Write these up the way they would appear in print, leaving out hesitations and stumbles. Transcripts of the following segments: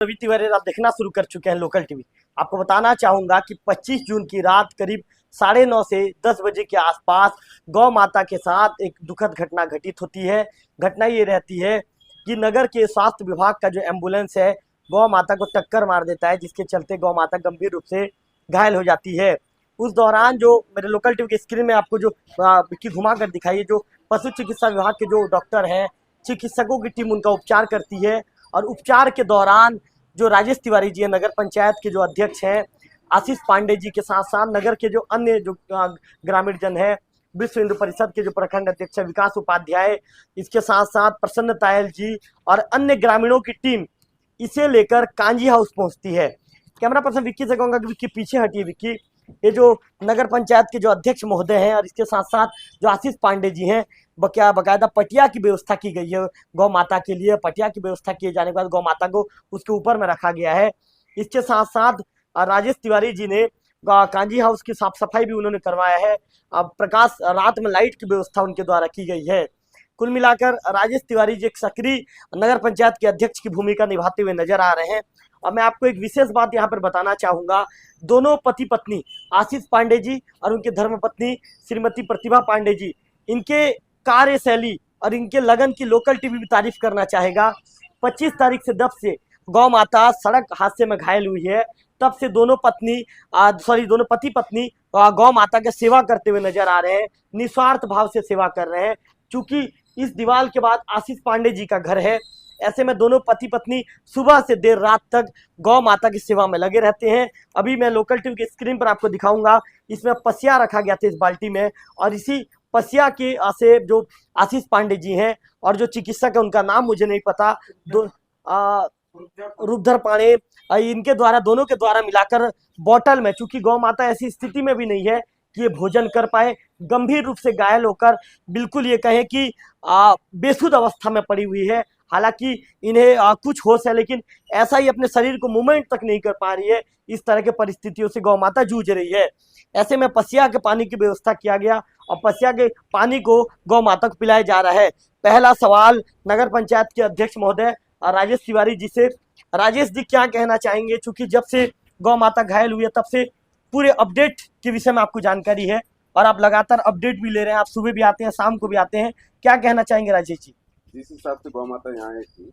रवि तिवारी आप देखना शुरू कर चुके हैं लोकल टीवी। आपको बताना चाहूंगा कि 25 जून की रात करीब 9:30 से 10 बजे के आसपास गौ माता के साथ एक दुखद घटना घटित होती है। घटना ये रहती है कि नगर के स्वास्थ्य विभाग का जो एम्बुलेंस है गौ माता को टक्कर मार देता है, जिसके चलते गौ माता गंभीर रूप से घायल हो जाती है। उस दौरान जो मेरे लोकल टीवी के स्क्रीन में आपको जो विक्की घुमा कर दिखाई, जो पशु चिकित्सा विभाग के जो डॉक्टर हैं, चिकित्सकों की टीम उनका उपचार करती है। और उपचार के दौरान जो राजेश तिवारी जी हैं, नगर पंचायत के जो अध्यक्ष हैं, आशीष पांडे जी के साथ साथ नगर के जो अन्य जो ग्रामीण जन है, विश्व हिंदू परिषद के जो प्रखंड अध्यक्ष है विकास उपाध्याय, इसके साथ साथ प्रसन्न तायल जी और अन्य ग्रामीणों की टीम इसे लेकर कांजी हाउस पहुंचती है। कैमरा पर्सन विक्की से कहूंगा कि विक्की पीछे हटिए। विक्की, ये जो नगर पंचायत के जो अध्यक्ष महोदय हैं और इसके साथ साथ जो आशीष पांडे जी हैं, बकायदा पटिया की व्यवस्था की गई है गौ माता के लिए। पटिया की व्यवस्था किए जाने के बाद गौ माता को उसके ऊपर में रखा गया है। इसके साथ साथ राजेश तिवारी जी ने कांजी हाउस की साफ सफाई भी उन्होंने करवाया है। अब प्रकाश रात में लाइट की व्यवस्था उनके द्वारा की गई है। कुल मिलाकर राजेश तिवारी जी एक सक्रिय नगर पंचायत के अध्यक्ष की भूमिका निभाते हुए नजर आ रहे हैं। और मैं आपको एक विशेष बात यहाँ पर बताना चाहूंगा, दोनों पति पत्नी आशीष पांडे जी और उनके धर्मपत्नी श्रीमती प्रतिभा पांडे जी, इनके कार्यशैली और इनके लगन की लोकल टीवी भी तारीफ करना चाहेगा। 25 तारीख से जब से गौ माता सड़क हादसे में घायल हुई है, तब से दोनों पति पत्नी गौ माता की सेवा करते हुए नजर आ रहे हैं, निस्वार्थ भाव से सेवा कर रहे हैं। चूंकि इस दीवार के बाद आशीष पांडे जी का घर है, ऐसे में दोनों पति पत्नी सुबह से देर रात तक गौ माता की सेवा में लगे रहते हैं। अभी मैं लोकल टीवी के स्क्रीन पर आपको दिखाऊंगा, इसमें पसिया रखा गया था इस बाल्टी में, और इसी पसिया के से जो आशीष पांडे जी हैं और जो चिकित्सक है उनका नाम मुझे नहीं पता, दो रूपधर पांडे, इनके द्वारा, दोनों के द्वारा मिलाकर बोतल में, चूंकि गौ माता ऐसी स्थिति में भी नहीं है कि ये भोजन कर पाए, गंभीर रूप से घायल होकर बिल्कुल ये कहें कि बेसुध अवस्था में पड़ी हुई है। हालांकि इन्हें कुछ होश है, लेकिन ऐसा ही अपने शरीर को मूवमेंट तक नहीं कर पा रही है। इस तरह के परिस्थितियों से गौ माता जूझ रही है। ऐसे में पसिया के पानी की व्यवस्था किया गया और पसिया के पानी को गौ माता को पिलाया जा रहा है। पहला सवाल नगर पंचायत के अध्यक्ष महोदय राजेश तिवारी जी से। राजेश जी, क्या कहना चाहेंगे? चूंकि जब से गौ माता घायल हुई है तब से पूरे अपडेट के विषय में आपको जानकारी है और आप लगातार अपडेट भी ले रहे हैं, आप सुबह भी आते हैं, शाम को भी आते हैं, क्या कहना चाहेंगे राजेश जी? जिस हिसाब से गौ माता यहाँ आई थी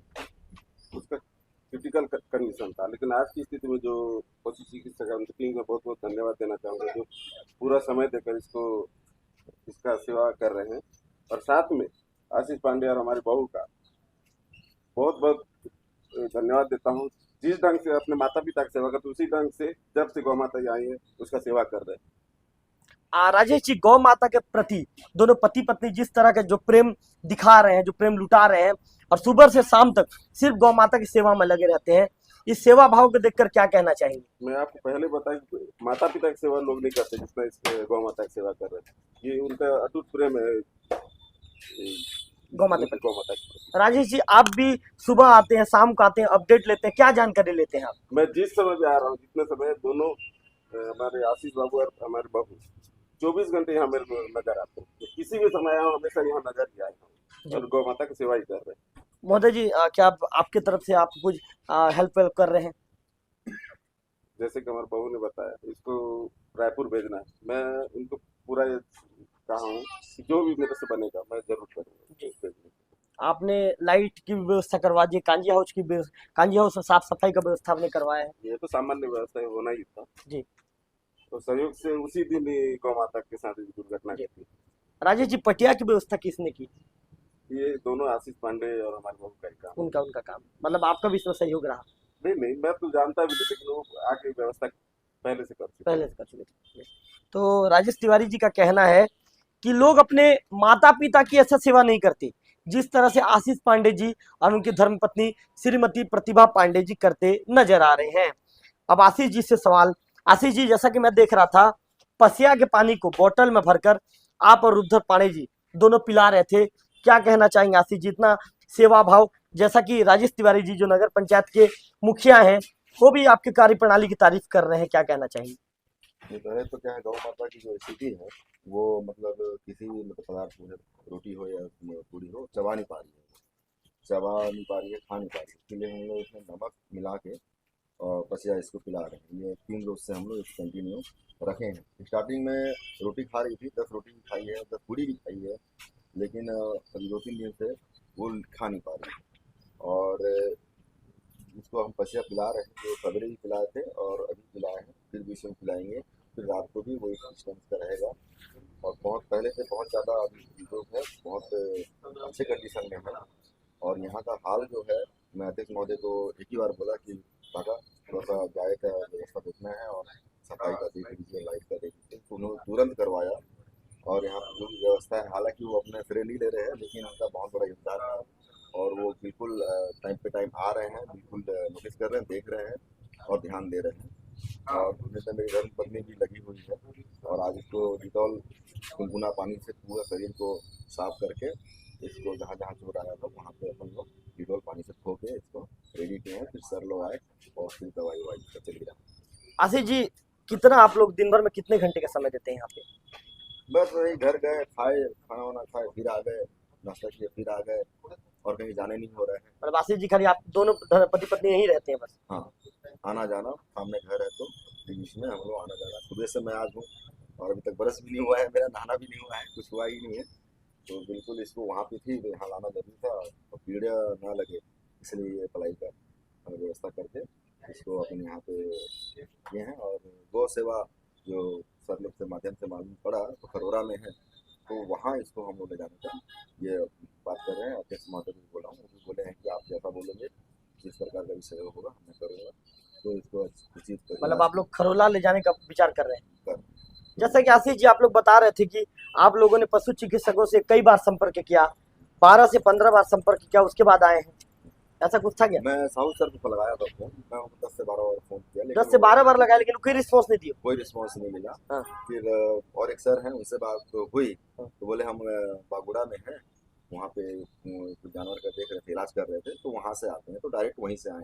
उसका क्रिटिकल कंडीशन था, लेकिन आज की स्थिति में जो पशु चिकित्सक है उनकी टीम को बहुत बहुत धन्यवाद देना चाहूँगा, जो पूरा समय देकर इसका सेवा कर रहे हैं। और साथ में आशीष पांडे और हमारी बहू का बहुत बहुत धन्यवाद देता हूँ। जिस ढंग से अपने माता पिता की सेवा करते उसी ढंग से जब से गौ माता आई है उसका सेवा कर रहे हैं। राजेश जी, गौ माता के प्रति दोनों पति पत्नी जिस तरह का जो प्रेम दिखा रहे हैं, जो प्रेम लुटा रहे हैं और सुबह से शाम तक सिर्फ गौ माता की सेवा में लगे रहते हैं, इस सेवा भाव को देखकर क्या कहना चाहेंगे? मैं आपको पहले बताया कि माता पिता की सेवा लोग नहीं करते जितना इस गौ माता की सेवा कर रहे हैं। ये उनका अटूट प्रेम है गौ माता पर। गौ माता की। राजेश जी, आप भी सुबह आते हैं, शाम को आते हैं, अपडेट लेते हैं, क्या जानकारी लेते हैं आप? मैं जिस समय भी आ रहा हूँ, जितने समय दोनों हमारे आशीष बाबू और हमारे बहू 24 घंटे यहाँ मेरे को नजर आते हैं। तो किसी भी समय आया हूँ हमेशा यहाँ नजर ही आया हूँ और गौ माता की सेवा ही कर रहे हैं। महोदय जी, क्या आपके तरफ से आप कुछ हेल्प कर रहे हैं? जैसे कि हमारे बहू ने बताया इसको रायपुर भेजना है, मैं उनको पूरा कहा हूँ कि जो भी मेरे से बनेगा मैं जरूर करूँगा। आपने लाइट की व्यवस्था करवा दी, कांजी हाउस में साफ सफाई का व्यवस्था आपने करवाया है? ये तो सामान्य व्यवस्था होना ही था जी। तो सहयोग से उसी दिन ही गौ माता के साथ दुर्घटना घटी। राजेश जी, पटिया की व्यवस्था किसने की? ये दोनों आशीष पांडे और हमारे बहू का ही काम। उनका काम, मतलब आपका भी इसमें सहयोग रहा? नहीं, मैं तो जानता भी नहीं, लेकिन वो आके व्यवस्था पहले से कर चुके थे। तो राजेश तिवारी जी का कहना है कि लोग अपने माता पिता की ऐसा सेवा नहीं करते जिस तरह से आशीष पांडे जी और उनकी धर्मपत्नी श्रीमती प्रतिभा पांडे जी करते नजर आ रहे हैं। अब आशीष जी से सवाल। आशीष जी, जैसा कि मैं देख रहा था, पसिया के पानी को बोतल में भरकर आप और रुद्धर पांडे जी दोनों पिला रहे थे, क्या कहना चाहेंगे आशीष जी? इतना सेवा भाव, जैसा कि राजेश तिवारी जी जो नगर पंचायत के मुखिया हैं वो भी आपके कार्य प्रणाली की तारीफ कर रहे हैं, क्या कहना चाहेंगे? ये तो है, तो क्या है, गौ माता की जो स्थिति है वो मतलब किसी भी मतलब पदार्थ में रोटी हो या पूरी हो चबा नहीं पा रही है। चबा नहीं पा रही है, खा नहीं पा रही है। इसके लिए हम लोग इसमें नमक मिला के और बस या इसको पिला रहे हैं। ये 3 रोज से हम लोग इसको कंटिन्यू रखे हैं। स्टार्टिंग में रोटी खा रही थी, 10 रोटी भी खाई है, 10 पूड़ी भी खाई है, लेकिन अभी 2-3 दिन से वो खा नहीं पा रही है। और इसको हम पसिया पिला रहे हैं, जो सवेरे भी पिलाए थे और अभी पिलाए हैं, फिर भी इसमें पिलाएंगे, फिर रात को भी वही सिस्टम का रहेगा। और बहुत पहले से बहुत ज़्यादा अभी जो है बहुत अच्छे कंडीशन में है। और यहाँ का हाल जो है, मैं अध्यक्ष महोदय को एक ही बार बोला कि काका थोड़ा सा गाय का व्यवस्था देखना है और सफाई का देख लीजिए, लाइट का देख लीजिए, तो उन्होंने तुरंत करवाया। और यहाँ पर जो भी व्यवस्था है, हालांकि वो अपने श्रेय नहीं ले रहे हैं, लेकिन उनका बहुत बड़ा योगदान है। और वो बिल्कुल टाइम पे टाइम आ रहे हैं, बिल्कुल नोटिस कर रहे हैं, देख रहे हैं और ध्यान दे रहे हैं। और जैसे मेरी धर्म पत्नी भी लगी हुई है और आज इसको डिटॉल गुनगुना पानी से पूरा शरीर को साफ करके इसको जहाँ जहाँ चोट आया था वहाँ पे अपन लोग डिटॉल पानी से धो के इसको रेडी किए हैं। फिर सर लोग आए और फिर दवाई ववाई चली रहा। आशीष जी, कितना आप लोग दिन भर में कितने घंटे का समय देते हैं यहाँ पे? बस वही घर गए, खाए, खाना वाना खाए, फिर आ गए, नाश्ता किए, फिर आ गए, और कहीं जाने नहीं हो रहे हैं। मतलब आशीष जी खाली आप दोनों पति पत्नी यहीं रहते हैं बस? हाँ, आना जाना, सामने घर है तो बीच में हम लोग आना जाना। सुबह से मैं आज हूँ और अभी तक बरस भी नहीं हुआ है, मेरा नहाना भी नहीं हुआ है, कुछ हुआ ही नहीं है। तो बिल्कुल इसको वहाँ पे थी, यहाँ लाना जरूरी था और पीड़ा ना लगे, इसलिए ये पलाई का व्यवस्था करके इसको अपने यहाँ पे किए हैं। और गौ सेवा जो सर लोग के माध्यम से मालूम पड़ा तो खरोरा में है, तो वहाँ इसको हम लोग ले जाने का ये बात कर रहे हैं। अध्यक्ष महोदय भी बोला हूँ, वो भी बोले हैं कि आप जैसा बोलेंगे, जिस प्रकार का भी सहयोग होगा मैं करूँगा, तो इसको उचित करूँगा। मतलब आप लोग खरोला ले जाने का विचार कर रहे हैं? कर। जैसा कि आशीष जी आप लोग बता रहे थे कि आप लोगों ने पशु चिकित्सकों से कई बार संपर्क किया, 12 से 15 बार संपर्क किया, उसके बाद आए हैं, ऐसा कुछ था क्या? मैं साहू सर को लगाया था फोन, मैं उनको 10 से 12 बार फोन किया, 10 से 12 बार लगाया, लेकिन कोई रिस्पॉन्स नहीं दिया। कोई रिस्पॉन्स नहीं मिला। हाँ। फिर और एक सर हैं, उनसे बात तो हुई, तो बोले हम बागुड़ा में हैं, वहाँ पे कुछ जानवर का देख रहे थे, इलाज कर रहे थे, तो वहाँ से आते हैं, तो डायरेक्ट वहीं से आए।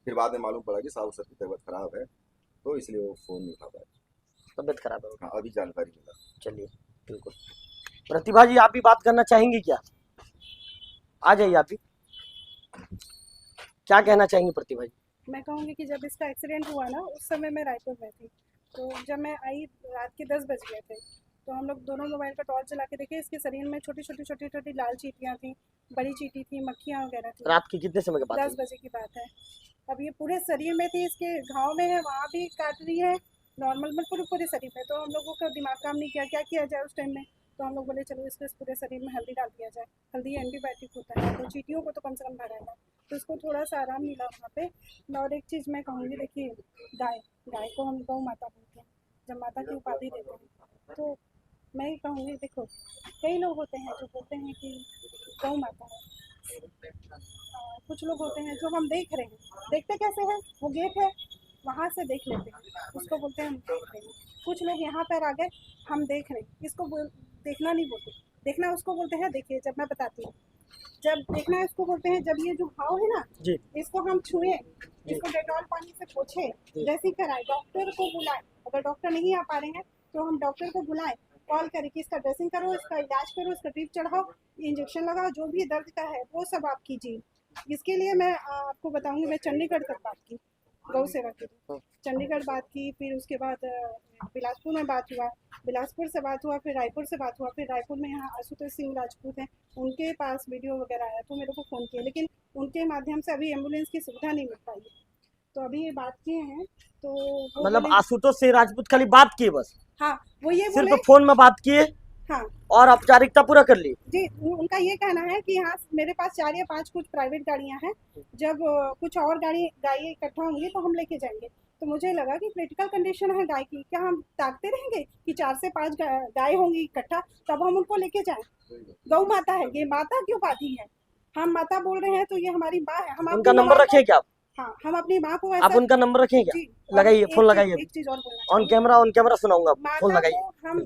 फिर बाद में मालूम पड़ा कि साहू सर की तबीयत खराब है, तो इसलिए वो फोन नहीं उठा पाए। तबियत खराब है? हाँ, अभी जानकारी मिला। चलिए, बिल्कुल। प्रतिभा जी, आप भी बात करना चाहेंगी क्या? आ जाइए आप भी। क्या कहना चाहेंगी प्रतिभा जी? मैं कहूँगी कि जब इसका एक्सीडेंट हुआ ना, उस समय मैं रायपुर में थी। तो जब मैं आई, रात के 10 बज गए थे, तो हम लोग दोनों मोबाइल का टॉर्च जला के देखे, इसके शरीर में छोटी छोटी लाल चींटियाँ थी, बड़ी चींटी थी, मक्खियाँ वगैरह थी। रात की कितने समय के बाद? 10 बजे की बात है। अब ये पूरे शरीर में थी, इसके घाव में है, वहाँ भी काट रही है, नॉर्मल में पूरे शरीर में। तो हम लोगों का दिमाग काम नहीं किया, क्या किया जाए उस टाइम में। तो हम लोग बोले चलो इसको इस पूरे शरीर में हल्दी डाल दिया जाए, हल्दी एंटीबायोटिक होता है, तो चींटियों को तो कम से कम भगाएगा। तो इसको थोड़ा सा आराम मिला वहाँ पे। और एक चीज़ मैं कहूँगी, देखिए गाय को हम गौ माता बोलते हैं, जब माता की उपाधि देते हैं, तो मैं ये कहूँगी, देखो कई लोग होते हैं जो बोलते हैं कि गौ माता है, कुछ लोग होते हैं जो हम देख रहे हैं, देखते कैसे हैं, वो गेट है वहाँ से देख लेते हैं, उसको बोलते हैं हम देख रहे हैं। कुछ लोग यहाँ पर आ गए, हम देख रहे हैं, इसको देखना नहीं बोलते, देखना उसको बोलते हैं। देखिए, जब मैं बताती हूँ, जब देखना है इसको बोलते हैं, जब ये जो घाव है ना जी, इसको हम छुए, इसको डेटॉल पानी से पोछे, ड्रेसिंग कराए, डॉक्टर को बुलाए। अगर डॉक्टर नहीं आ पा रहे हैं तो हम डॉक्टर को बुलाएं, कॉल करें कि इसका ड्रेसिंग करो, इसका इलाज करो, इसका ड्रिप चढ़ाओ, इंजेक्शन लगाओ, जो भी दर्द का है वो सब आप कीजिए। इसके लिए मैं आपको बताऊंगी, मैं चंडीगढ़ तक बात की, गौ सेवा के लिए चंडीगढ़ बात की, फिर उसके बाद बिलासपुर में बात हुआ, बिलासपुर से बात हुआ, फिर रायपुर से बात हुआ, फिर रायपुर में यहाँ आशुतोष सिंह राजपूत हैं, उनके पास वीडियो वगैरह आया तो मेरे को फ़ोन किया, लेकिन उनके माध्यम से अभी एम्बुलेंस की सुविधा नहीं मिल पाई है। तो अभी ये बात किए हैं, तो मतलब आशुतोष सिंह राजपूत खाली बात किए बस? हाँ, वो ये बोले, सिर्फ फोन में बात किए? हाँ, और औपचारिकता पूरा कर ली? जी, उनका ये कहना है कि हाँ मेरे पास 4 या 5 कुछ प्राइवेट गाड़ियाँ हैं, जब कुछ और गाड़ी इकट्ठा होंगी तो हम लेके जाएंगे। तो मुझे लगा कि क्रिटिकल कंडीशन है गाय की, क्या हम ताकते रहेंगे कि 4 से 5 गाय होंगी इकट्ठा, तब हम उनको लेके जाएं? गौ माता है ये, माता क्यों बाधी है? हम माता बोल रहे हैं तो ये हमारी माँ है। हम उनका नंबर रखें क्या आप? हाँ, हम अपनी माँ को आप उनका नंबर रखें क्या? लगाइए, फोन लगाइए, एक चीज और ऑन कैमरा सुनाऊंगा, फोन लगाइए। हम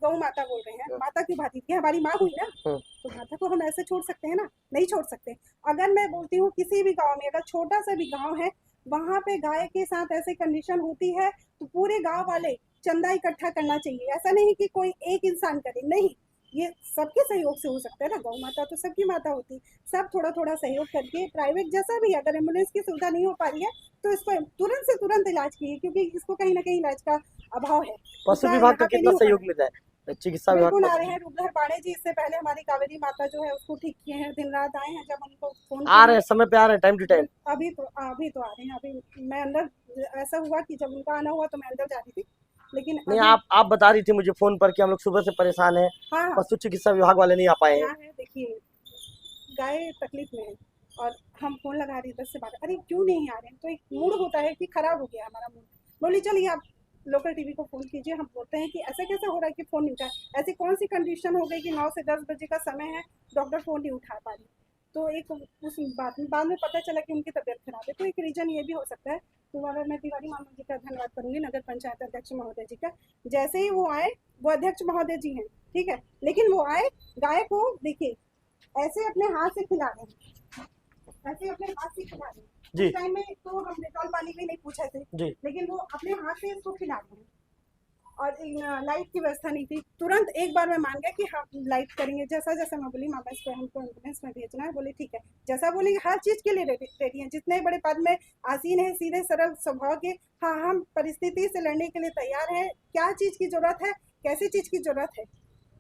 गौ माता बोल रहे हैं, माता क्यों बाधित की? हमारी माँ हुई ना, तो माता को हम ऐसे छोड़ सकते हैं ना? नहीं छोड़ सकते। अगर मैं बोलती हूँ किसी भी गांव में, अगर छोटा सा भी गांव है, वहाँ पे गाय के साथ ऐसे कंडीशन होती है तो पूरे गांव वाले चंदा इकट्ठा करना चाहिए। ऐसा नहीं कि कोई एक इंसान करे, नहीं, ये सबके सहयोग से हो सकता है ना, गौ माता तो सबकी माता होती है, सब थोड़ा थोड़ा सहयोग करके प्राइवेट जैसा भी, अगर एम्बुलेंस की सुविधा नहीं हो पा रही है तो इसको तुरंत से तुरंत इलाज कीजिए, क्योंकि इसको कहीं ना कहीं इलाज का अभाव है। पशु उसका विभाग का यहाँ पे कितना नहीं हो पा सहयोग रहा है। मिल रहा है? चिकित्सा विभाग बिल्कुल आ का रहे हैं, रूपधर पाड़े जी इससे पहले हमारी कावेरी माता जो है उसको ठीक किए हैं, दिन रात आए हैं, जब उनको फोन आ रहे किए हैं, समय पे आ रहे हैं, टाइम टू टाइम। अभी तो आ रहे हैं। अभी मैं अंदर, ऐसा हुआ कि जब उनका आना हुआ तो मैं अंदर जा रही थी, लेकिन नहीं, अभी आप बता रही थी मुझे फोन पर कि हम लोग सुबह से परेशान हैं, हाँ हाँ पशु चिकित्सा विभाग वाले नहीं आ पाए हैं। क्या है, देखिए गाय तकलीफ में है और हम फोन लगा रहे 10 से 12, अरे क्यों नहीं आ रहे हैं, तो एक मूड होता है कि खराब हो गया हमारा मूड। बोली चलिए आप लोकल टीवी को फ़ोन कीजिए। हम बोलते हैं कि ऐसा कैसे हो रहा है कि फ़ोन नहीं उठा, ऐसी कौन सी कंडीशन हो गई कि 9 से 10 बजे का समय है, डॉक्टर फ़ोन नहीं उठा पा रही। तो एक उस बाद में पता चला कि उनकी तबीयत खराब है, तो एक रीज़न ये भी हो सकता है। तो अगर मैं तिवारी मामा जी का धन्यवाद करूँगी, नगर पंचायत अध्यक्ष महोदय जी का, जैसे ही वो आए, वो अध्यक्ष महोदय जी हैं, ठीक है, लेकिन वो आए, गाय को देखिए ऐसे अपने हाथ से खिला रहे हैं, ऐसे अपने हाथ से खिला रहे हैं। जी। उस टाइम में तो हम डेटॉल पानी भी नहीं पूछे थे, जी। लेकिन वो अपने हाथ से इसको खिला रहे हैं। और लाइट की व्यवस्था नहीं थी, तुरंत एक बार मैं मान गया कि हम लाइट करेंगे, जैसा जैसा मैं बोली मामा इसको हमको एम्बुलेंस में भेजना है, बोले ठीक है, जैसा बोलेंगे, हर चीज़ के लिए रेडी हैं, जितने बड़े पद में आसीन हैं, सीधे सरल स्वभाव के, हाँ हम परिस्थिति से लड़ने के लिए तैयार हैं, क्या चीज़ की ज़रूरत है, कैसी चीज़ की ज़रूरत है।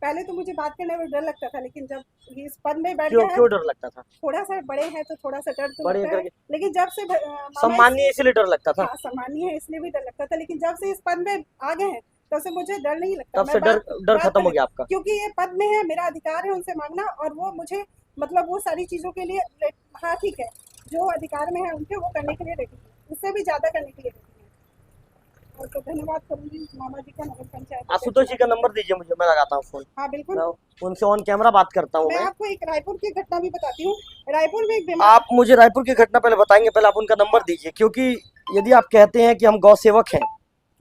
पहले तो मुझे बात करने में डर लगता था, लेकिन जब इस पद में बैठ क्यों गया है, क्यों डर लगता था? थोड़ा सा बड़े हैं तो थोड़ा सा डर तो बड़े लगता है, करके लेकिन जब से मामा सम्मानीय इसलिए डर लगता था। हाँ सम्मानीय है इसलिए भी डर लगता था, लेकिन जब से इस पद में आ गए हैं तब से मुझे डर नहीं लगता। तब मैं से डर डर बात खत्म हो गया आपका। क्योंकि ये पद में है, मेरा अधिकार है उनसे मांगना, और वो मुझे मतलब वो सारी चीज़ों के लिए हाँ ठीक है, जो अधिकार में है उनके वो करने के लिए रेडी है, उससे भी ज़्यादा करने के लिए रेडी है। और तो धन्यवाद करूँगी मामा जी का, नगर पंचायत आशुतोष जी का नंबर दीजिए मुझे, मैं लगाता हूँ फोन। हाँ बिल्कुल। मैं उनसे ऑन कैमरा बात करता हूँ। मैं मैं आपको एक रायपुर की घटना भी बताती हूँ। रायपुर में एक बीमार, आप मुझे रायपुर की घटना पहले बताएंगे, पहले आप उनका नंबर दीजिए, क्योंकि यदि आप कहते हैं कि हम गौ सेवक हैं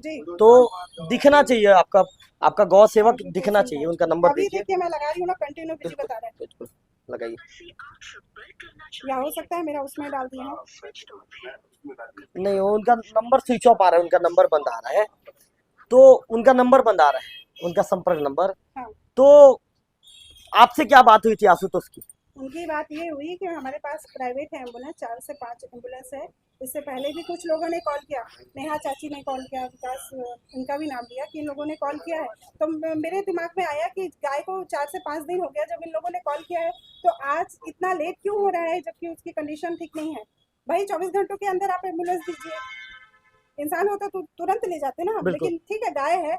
जी तो दिखना चाहिए आपका गौ सेवक दिखना चाहिए। उनका नंबर अभी दीजिए। देखिए मैं लगा रही हूँ ना, कंटिन्यू बिजी बता रहा है, बिल्कुल लगाइए। या हो सकता है मेरा उसमें डाल दिया है। नहीं, उनका नंबर स्विच ऑफ आ रहा है, उनका नंबर बंद आ रहा है, तो उनका नंबर बंद आ रहा है, उनका संपर्क नंबर। हाँ। तो आपसे क्या बात हुई थी आशुतोष की? उनकी बात ये हुई कि हमारे पास प्राइवेट है एम्बुलेंस, 4 से 5 एम्बुलेंस है। इससे पहले भी कुछ लोगों ने कॉल किया, नेहा चाची ने कॉल किया, विकास इनका भी नाम लिया कि इन लोगों ने कॉल किया है। तो मेरे दिमाग में आया कि गाय को 4 से 5 दिन हो गया जब इन लोगों ने कॉल किया है, तो आज इतना लेट क्यों हो रहा है जबकि उसकी कंडीशन ठीक नहीं है। भाई 24 घंटों के अंदर आप एम्बुलेंस दीजिए, इंसान होता तो तुरंत ले जाते ना, बिल्कुल। लेकिन ठीक है गाय है,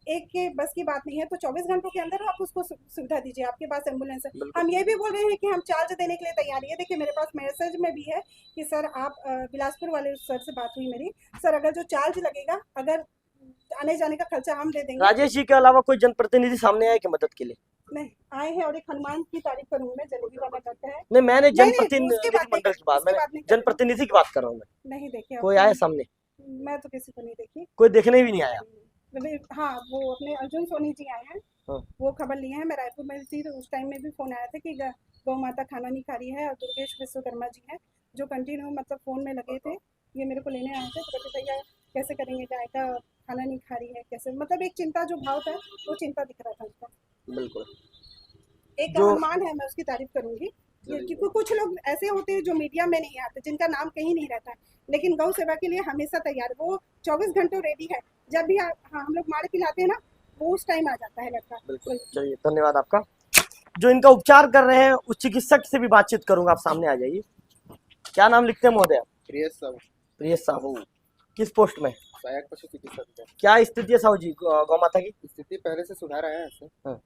एक के बस की बात नहीं है, तो 24 घंटों के अंदर आप उसको सुविधा दीजिए, आपके पास एम्बुलेंस है। बिल्कुल। हम ये भी बोल रहे हैं कि हम चार्ज देने के लिए तैयार है। देखिए मेरे पास मैसेज में भी है कि सर आप बिलासपुर वाले सर से बात हुई मेरी, सर अगर जो चार्ज लगेगा, अगर आने जाने का खर्चा हम दे देंगे। राजेश जी के अलावा कोई जनप्रतिनिधि सामने आए कि मदद के लिए? नहीं आए हैं, और एक हनुमान की तारीफ करूंगी मैं, जलेबी वाला करता है। नहीं, मैंने नहीं, उसकी जनप्रतिनिधि बात नहीं, मंडल की बात, उसकी मैंने बात नहीं कर रही। जनप्रतिनिधि की बात कर रहा हूँ मैं। नहीं देखिए कोई आए सामने? मैं तो किसी को नहीं देखी। कोई देखने भी नहीं आया? हाँ वो अपने अर्जुन सोनी जी आए हैं, हाँ। वो खबर लिए हैं। मैं रायपुर में थी तो उस टाइम में भी फ़ोन आया था कि गौ माता खाना नहीं खा रही है, और दुर्गेश विश्वकर्मा जी हैं जो कंटिन्यू मतलब फ़ोन में लगे थे, ये मेरे को लेने आए थे। तो कहते भैया कैसे करेंगे, गाय का खाना नहीं खा रही है कैसे, मतलब एक चिंता जो भाव था वो चिंता दिख रहा था उसका। बिल्कुल। एक जो- हनुमान है, मैं उसकी तारीफ करूंगी, क्योंकि कुछ लोग ऐसे होते हैं जो मीडिया में नहीं आते, जिनका नाम कहीं नहीं रहता है, लेकिन गौ सेवा के लिए हमेशा तैयार, वो 24 घंटों रेडी है। जब भी हाँ, हम लोग मार पिलाते हैं ना, वो उस टाइम आ जाता है लड़का। बिल्कुल, चलिए धन्यवाद आपका। जो इनका उपचार कर रहे हैं उस चिकित्सक से भी बातचीत करूंगा, आप सामने आ जाइए। क्या नाम लिखते हैं महोदय? प्रियेश साहू, प्रियेश साहू। किस पोस्ट में? सहायक पशु चिकित्सक है। क्या स्थिति है साहू जी गौ माता की? स्थिति पहले से सुधार आया है इससे।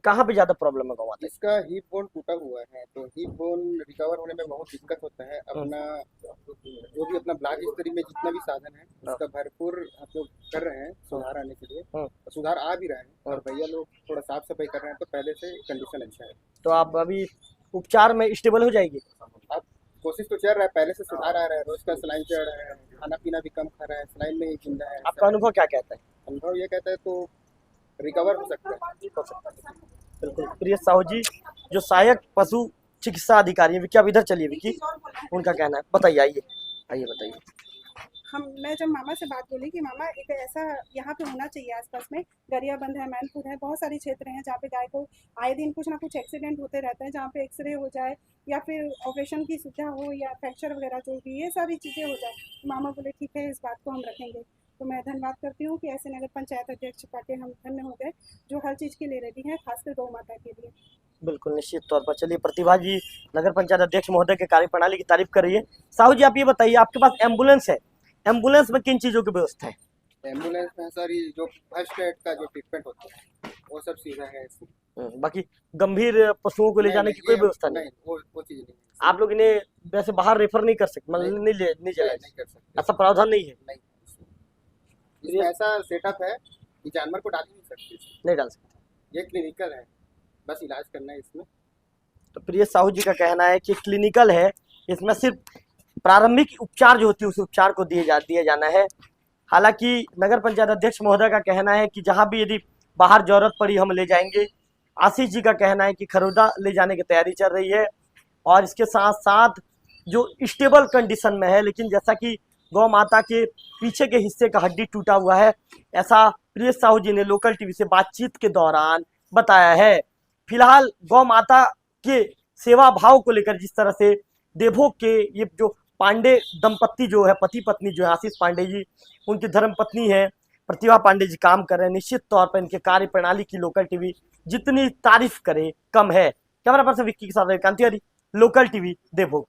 कहाँ पे ज्यादा प्रॉब्लम है गौ माता की? इसका हिप बोन टूटा हुआ है, तो हिप बोन रिकवर होने में बहुत दिक्कत होता है। अपना जो भी अपना ब्लॉक स्तरीय में जितना भी साधन है उसका भरपूर हम लोग कर रहे हैं सुधार आने के लिए, और सुधार आ भी रहा है, और भैया लोग थोड़ा साफ सफाई कर रहे हैं, तो पहले से कंडीशन अच्छा है। तो आप अभी उपचार में स्टेबल हो जाएगी? अब कोशिश तो चल रहा है, पहले से सुधार आ रहा है, रोज का सलाइन चढ़ रहा है, खाना पीना भी कम खा रहा है, सलाइन में ही जिंदा है। आपका अनुभव क्या कहता है? अनुभव ये कहता है तो रिकवर हो सकता है। बिल्कुल। प्रियेश साहू जी जो सहायक पशु चिकित्सा अधिकारी है, विक्की आप इधर चलिए, विक्की उनका कहना है, बताइए, आइए आइए बताइए। मैं जब मामा से बात बोली कि मामा एक ऐसा यहाँ पे होना चाहिए आसपास में, गरियाबंद है, मैनपुर है, बहुत सारे क्षेत्र हैं जहाँ पे गाय को आए दिन कुछ ना कुछ एक्सीडेंट होते रहते हैं, जहाँ पे एक्सरे हो जाए या फिर ऑपरेशन की सुविधा हो या फ्रैक्चर वगैरह जो भी ये सारी चीज़ें हो जाए। तो मामा बोले ठीक है, इस बात को हम रखेंगे। तो मैं धन्यवाद करती हूँ कि ऐसे नगर पंचायत अध्यक्ष पाके हम धन्य हो गए जो हर चीज़ के लिए रेडी हैं, खासकर गौ माता के लिए। बिल्कुल निश्चित तौर पर। चलिए, प्रतिभा जी नगर पंचायत अध्यक्ष महोदय के कार्यप्रणाली की तारीफ कर रही है। साहू जी, आप ये बताइए, आपके पास एम्बुलेंस है, एम्बुलेंस में किन चीजों की व्यवस्था है? एम्बुलेंस में सर ये जो फर्स्ट एड का जो ट्रीटमेंट होता है वो सब सीधा है इसमें। बाकी गंभीर पशुओं को ले जाने की कोई व्यवस्था नहीं? वो चीज़ नहीं है। आप लोग इन्हें वैसे बाहर रेफर नहीं कर सकते, मतलब नहीं जाए, नहीं कर सकते, ऐसा प्रावधान नहीं है? नहीं। इसमें ऐसा सेटअप है कि जानवर को डाल ही नहीं सकते इसमें। नहीं डाल सकते। ये क्लिनिकल है, बस इलाज करना है इसमें। तो प्रिय साहू जी का कहना है कि क्लिनिकल है, इसमें सिर्फ प्रारंभिक उपचार जो होती है उस उपचार को दिया जाना है। हालांकि नगर पंचायत अध्यक्ष महोदय का कहना है कि जहां भी यदि बाहर जरूरत पड़ी हम ले जाएंगे। आशीष जी का कहना है कि खरोदा ले जाने की तैयारी चल रही है और इसके साथ साथ जो स्टेबल कंडीशन में है, लेकिन जैसा कि गौ माता के पीछे के हिस्से का हड्डी टूटा हुआ है, ऐसा प्रिय साहू जी ने लोकल टीवी से बातचीत के दौरान बताया है। फिलहाल गौ माता के सेवा भाव को लेकर जिस तरह से देवभोग के ये जो पांडे दंपत्ति जो है, पति पत्नी जो है, आशीष पांडे जी उनकी धर्म पत्नी है प्रतिभा पांडे जी काम कर रहे हैं। निश्चित तौर पर इनके कार्य प्रणाली की लोकल टीवी जितनी तारीफ करे कम है। कैमरा पर्सन विक्की के साथ कांतियारी, लोकल टीवी देवभोग।